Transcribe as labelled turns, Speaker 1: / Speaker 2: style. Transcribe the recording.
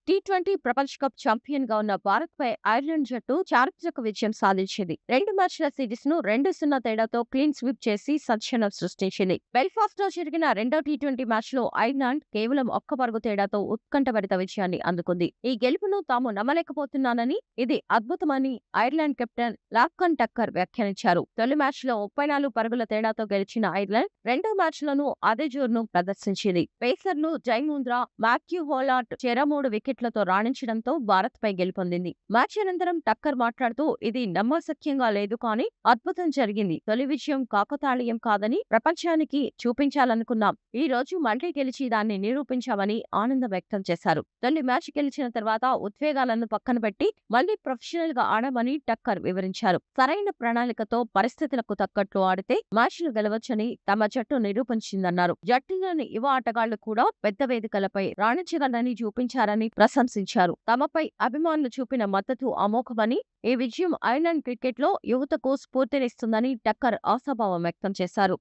Speaker 1: T20 ప్రపంచ cup champion గా ఉన్న భారత్పై ఐర్లాండ్ జట్టు చారిత్రక విజయం సాధించింది. 2 మ్యాచ్ల సిరీస్ ను 2-0 తేడాతో క్లీన్ స్వీప్ చేసి సంచలనం సృష్టించింది. బెల్ఫాస్ట్ లో జరిగిన రెండో టీ20 మ్యాచ్ లో ఐర్లాండ్ కేవలం ఒక్క పరుగు తేడాతో ఉత్కంఠభరిత విజయాన్ని అందుకుంది. ఈ గెలుపును తాము నమ్మలేకపోతున్నానని, ఇది అద్భుతమని ఐర్లాండ్ కెప్టెన్ లార్కన్ టక్కర్ వ్యాఖ్యానించారు. తొలి మ్యాచ్ లో 34 పరుగుల తేడాతో గెలిచిన ఐర్లాండ్ రెండో మ్యాచ్ లోనూ అదే జోరును ప్రదర్శించింది. పేసర్లు జైముంద్రా, మాథ్యూ హోలార్డ్ చెర 3 వికెట్లతో రాణించడంతో భారత్ పై గెలుపొందింది. మ్యాచ్ అనంతరం టక్కర్ మాట్లాడుతూ, ఇది నమ్మశక్యంగా లేదు కానీ అద్భుతం జరిగింది. తొలి విజయం కాకతాళీయం కాదని ప్రపంచానికి చూపించాలనుకున్నాం. ఈ రోజు మళ్లీ గెలిచి దాన్ని నిరూపించామని ఆనందం వ్యక్తం చేశారు. తొలి మ్యాచ్ గెలిచిన తర్వాత ఉద్వేగాలను పక్కన పెట్టి మళ్లీ ప్రొఫెషనల్ గా ఆడామని టక్కర్ వివరించారు. సరైన ప్రణాళికతో పరిస్థితులకు తగ్గట్లు ఆడితే మ్యాచ్లు గెలవచ్చని తమ జట్టు నిరూపించిందన్నారు. జట్టులోని యువ ఆటగాళ్లు కూడా పెద్ద వేదికలపై రాణించగలరని చూపించారని ప్రశంసించారు. తమపై అభిమానులు చూపిన మద్దతు అమోఘమని, ఈ విజయం ఐర్లాండ్ క్రికెట్లో యువతకు స్ఫూర్తినిస్తుందని టక్కర్ ఆశాభావం వ్యక్తం చేశారు.